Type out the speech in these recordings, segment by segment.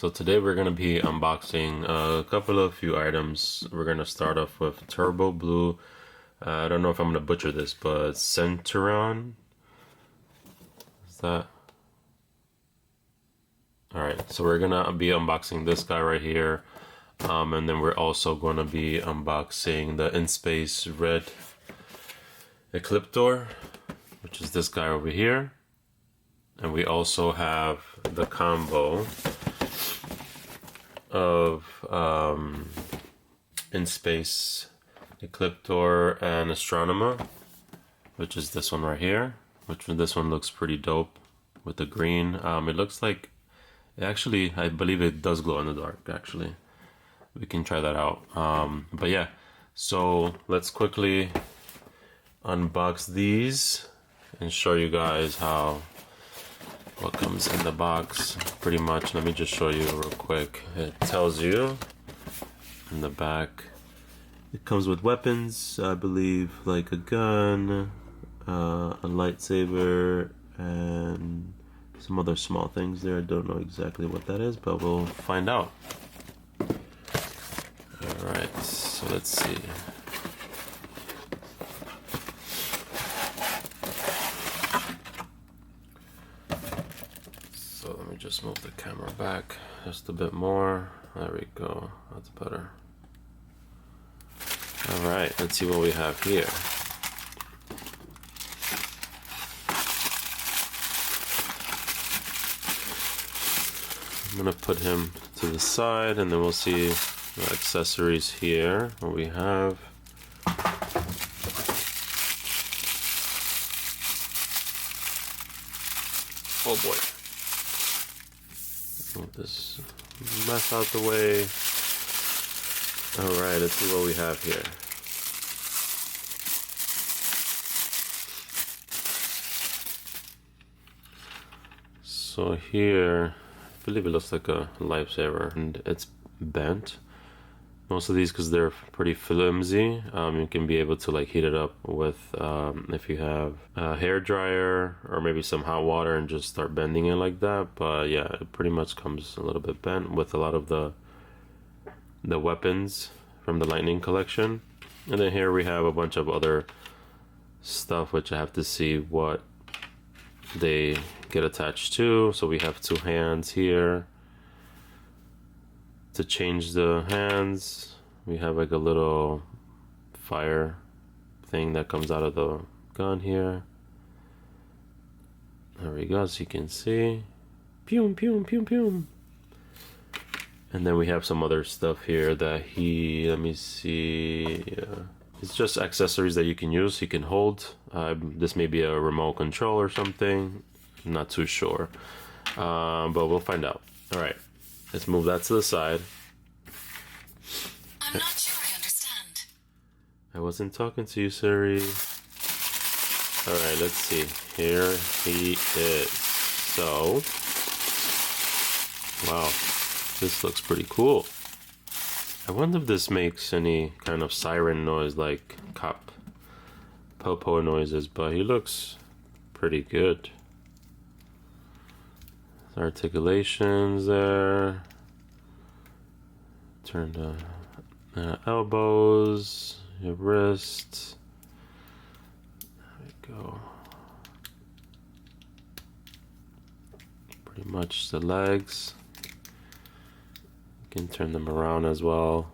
So today we're going to be unboxing a few items. We're going to start off with Turbo Blue. I don't know if I'm going to butcher this, but Senturion. Is that? Alright, so we're going to be unboxing this guy right here. And then we're also going to be unboxing the In-Space Red Ecliptor, which is this guy over here. And we also have the combo of In-Space Ecliptor and Astronema, which is this one right here. This one looks pretty dope with the green. It looks like, actually, I believe it does glow in the dark, actually. We can try that out. But yeah, so let's quickly unbox these and show you guys what comes in the box. Pretty much, let me just show you real quick. It tells you in the back, it comes with weapons, I believe, like a gun, a lightsaber, and some other small things there. I don't know exactly what that is, but we'll find out. Alright, so let's see. So let me just move the camera back just a bit more. There we go, that's better. Alright, let's see what we have here. I'm gonna put him to the side and then we'll see the accessories here. What we have. Oh boy. Move this mess out the way. Alright, let's see what we have here. So here, I believe it looks like a lifesaver, and it's bent. Most of these, because they're pretty flimsy, you can be able to like heat it up with if you have a hair dryer or maybe some hot water and just start bending it like that. But yeah, it pretty much comes a little bit bent with a lot of the weapons from the Lightning collection. And then here we have a bunch of other stuff which I have to see what they get attached to. So we have two hands here. To change the hands, we have like a little fire thing that comes out of the gun here. There we go, so you can see. Pew, pew, pew, pew. And then we have some other stuff here that let me see. It's just accessories that you can use, you can hold. This may be a remote control or something. I'm not too sure, but we'll find out. All right. Let's move that to the side. I'm not sure I understand. I wasn't talking to you, Siri. Alright, let's see. Here he is. So, wow, this looks pretty cool. I wonder if this makes any kind of siren noise like cop po-po noises, but he looks pretty good. Articulations there. Turn the elbows, your wrists. There we go. Pretty much the legs. You can turn them around as well.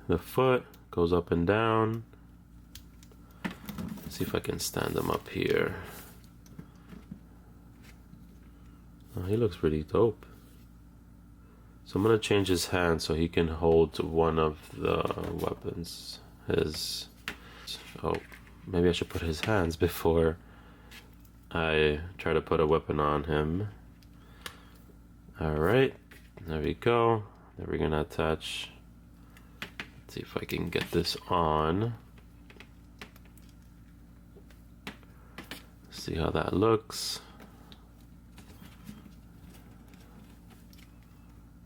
The foot goes up and down. See if I can stand him up here. Oh, he looks pretty dope. So I'm gonna change his hand so he can hold one of the weapons. Oh, maybe I should put his hands before I try to put a weapon on him. Alright, there we go. Then we're gonna attach. Let's see if I can get this on. See how that looks.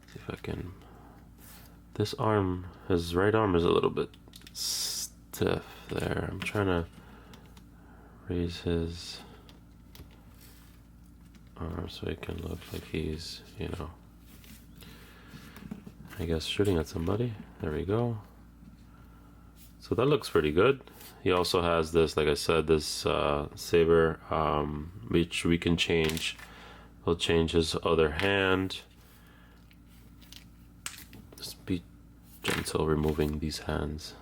See if I can. This arm, his right arm is a little bit stiff there. I'm trying to raise his arm so it can look like he's, you know, I guess shooting at somebody. There we go. So that looks pretty good. He also has this, like I said, this saber, which we can change. He'll change his other hand. Just be gentle removing these hands.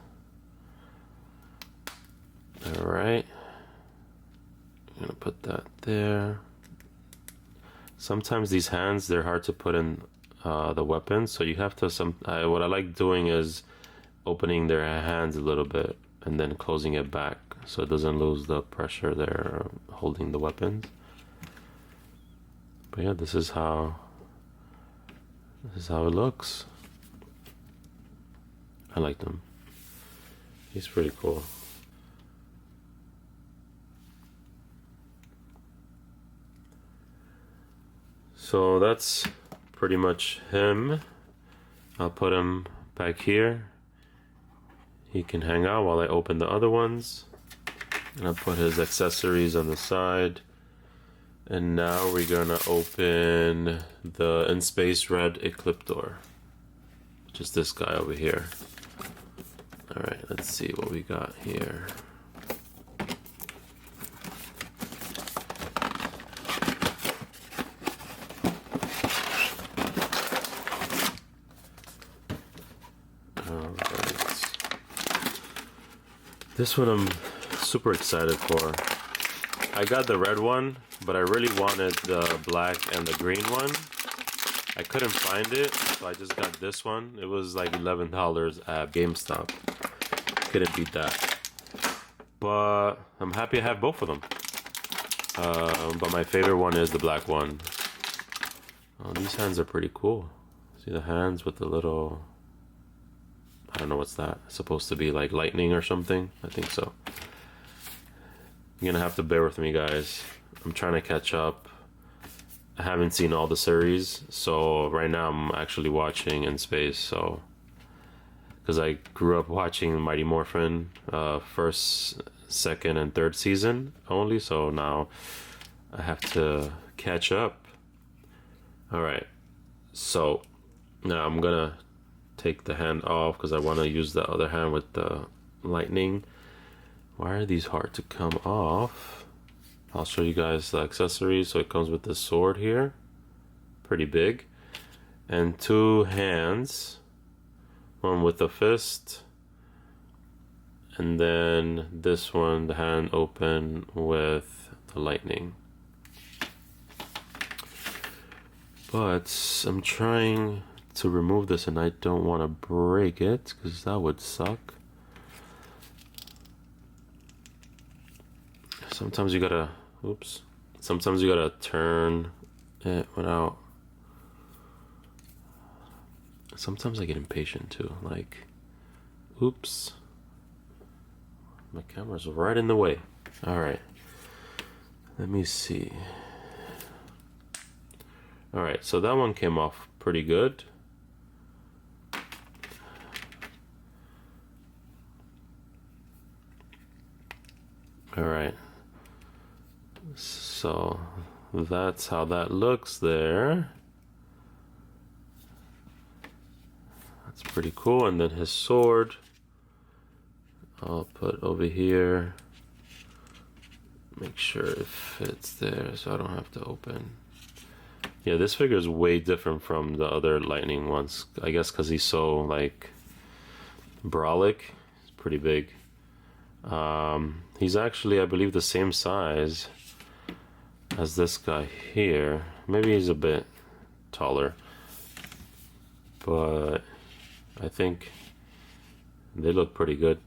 All right. I'm gonna put that there. Sometimes these hands, they're hard to put in the weapons, so you have to what I like doing is opening their hands a little bit and then closing it back so it doesn't lose the pressure there holding the weapons. But yeah, this is how it looks. I like him. He's pretty cool. So that's pretty much him. I'll put him back here. He can hang out while I open the other ones. And I'll put his accessories on the side. And now we're gonna open the In Space Red Ecliptor, which is this guy over here. Alright, let's see what we got here. This one I'm super excited for. I got the red one, but I really wanted the black and the green one. I couldn't find it, so I just got this one. It was like $11 at GameStop. Couldn't beat that. But I'm happy I have both of them. But my favorite one is the black one. Oh, these hands are pretty cool. See the hands with the little... I don't know what's that. It's supposed to be like lightning or something. I think so. You're gonna have to bear with me, guys. I'm trying to catch up. I haven't seen all the series, so right now I'm actually watching In Space. So, because I grew up watching Mighty Morphin, first, second, and third season only. So now I have to catch up. All right. So now I'm gonna take the hand off because I want to use the other hand with the lightning. Why are these hard to come off? I'll show you guys the accessories. So it comes with this sword here, pretty big, and two hands, one with a fist, and then this one, the hand open with the lightning. But I'm trying to remove this and I don't want to break it because that would suck. Sometimes you gotta, oops, sometimes you gotta turn it without, sometimes I get impatient too, like, oops, my camera's right in the way. All right, let me see. All right, so that one came off pretty good. All right, so that's how that looks there. That's pretty cool. And then his sword, I'll put over here. Make sure it fits there so I don't have to open. Yeah, this figure is way different from the other lightning ones. I guess because he's so like brolic. It's pretty big. He's actually, I believe, the same size as this guy here. Maybe he's a bit taller, but I think they look pretty good.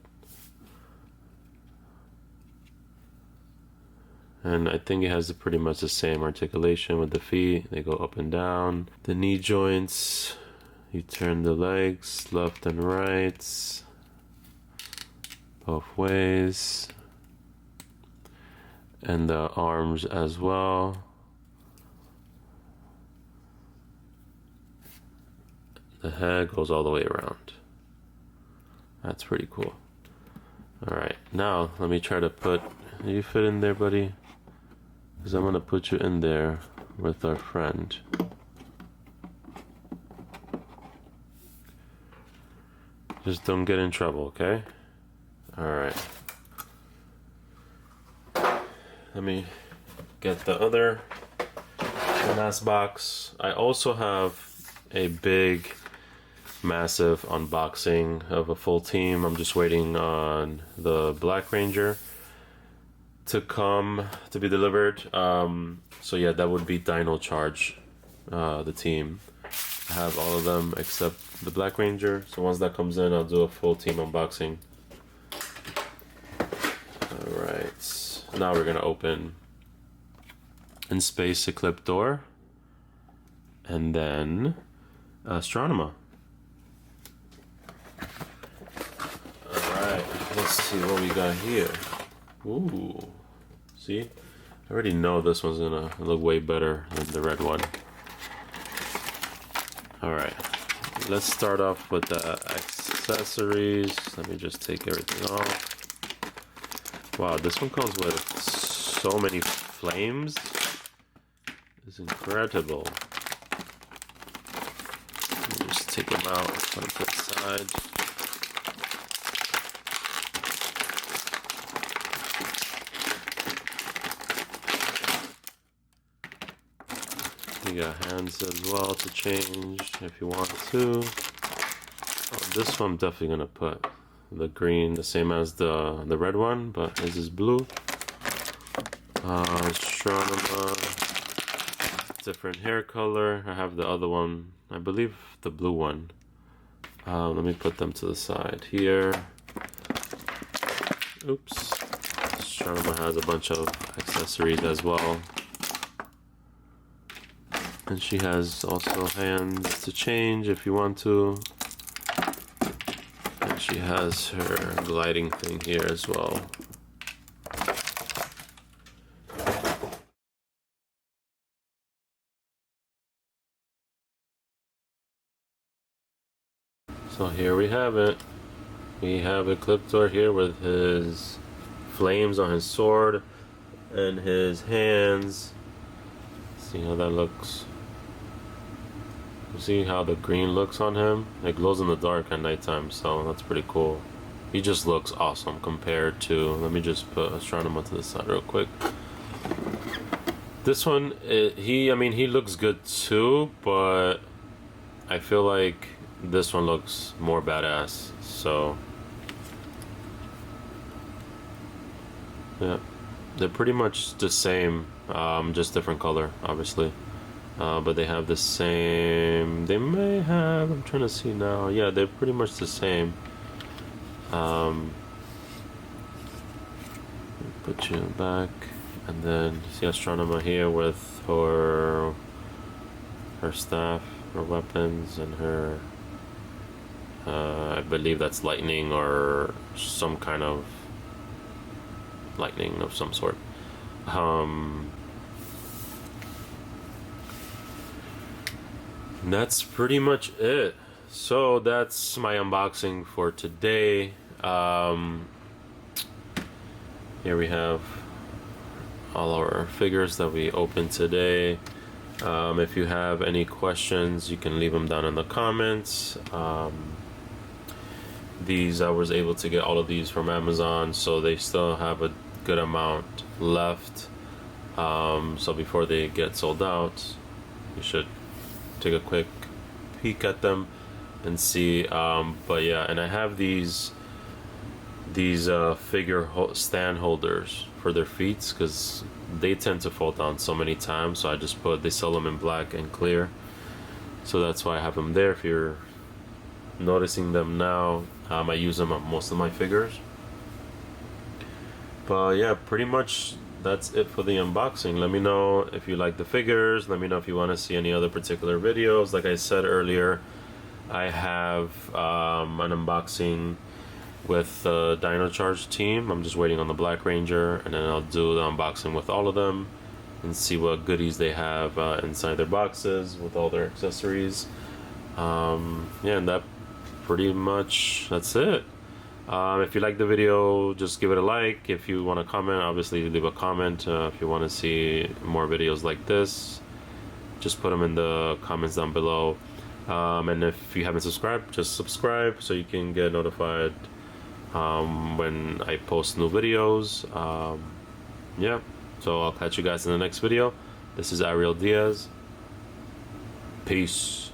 And I think it has pretty much the same articulation with the feet. They go up and down. The knee joints, you turn the legs left and right, both ways. And the arms as well. The head goes all the way around. That's pretty cool. Alright, now let me try to put, you fit in there, buddy? Because I'm going to put you in there with our friend. Just don't get in trouble, okay? Alright. Let me get the other last box. I also have a big, massive unboxing of a full team. I'm just waiting on the Black Ranger to come to be delivered. So yeah, that would be Dino Charge, the team. I have all of them except the Black Ranger. So once that comes in, I'll do a full team unboxing. Alright, now we're gonna open In Space Ecliptor and then Astronema. Alright, let's see what we got here. Ooh, see? I already know this one's gonna look way better than the red one. Alright, let's start off with the accessories. Let me just take everything off. Wow, this one comes with so many flames. It's incredible. Let me just take them out, put them to the side. You got hands as well to change if you want to. Oh, this one I'm definitely gonna put the green, the same as the red one, but this is blue. Astronema, different hair color. I have the other one, I believe the blue one. Let me put them to the side here. Oops. Astronema has a bunch of accessories as well. And she has also hands to change if you want to. And she has her gliding thing here as well. So here we have it. We have Ecliptor here with his flames on his sword and his hands. See how that looks. You see how the green looks on him? It glows in the dark at nighttime, so that's pretty cool. He just looks awesome compared to, let me just put Astronema to the side real quick. This one, I mean, he looks good too, but I feel like this one looks more badass, so yeah, they're pretty much the same, just different color, obviously. But they have the same, they may have, I'm trying to see now, yeah, they're pretty much the same. Put you back, and then see Astronema here with her staff, her weapons, and her, I believe that's lightning or some kind of lightning of some sort. That's pretty much it. So that's my unboxing for today. Here we have all our figures that we opened today. If you have any questions, you can leave them down in the comments. These, I was able to get all of these from Amazon, so they still have a good amount left. So before they get sold out, you should take a quick peek at them and see. But yeah, and I have these figure stand holders for their feet because they tend to fall down so many times, so I just they sell them in black and clear, so that's why I have them there. If you're noticing them now, I use them on most of my figures. But yeah, pretty much that's it for the unboxing. Let me know if you like the figures. Let me know if you want to see any other particular videos. Like I said earlier, I have an unboxing with the Dino Charge team. I'm just waiting on the Black Ranger, and then I'll do the unboxing with all of them and see what goodies they have inside their boxes with all their accessories. Yeah, and that's it. If you like the video, just give it a like. If you want to comment, obviously leave a comment. If you want to see more videos like this, just put them in the comments down below. And if you haven't subscribed, just subscribe so you can get notified when I post new videos. Yeah, so I'll catch you guys in the next video. This is Ariel Diaz. Peace.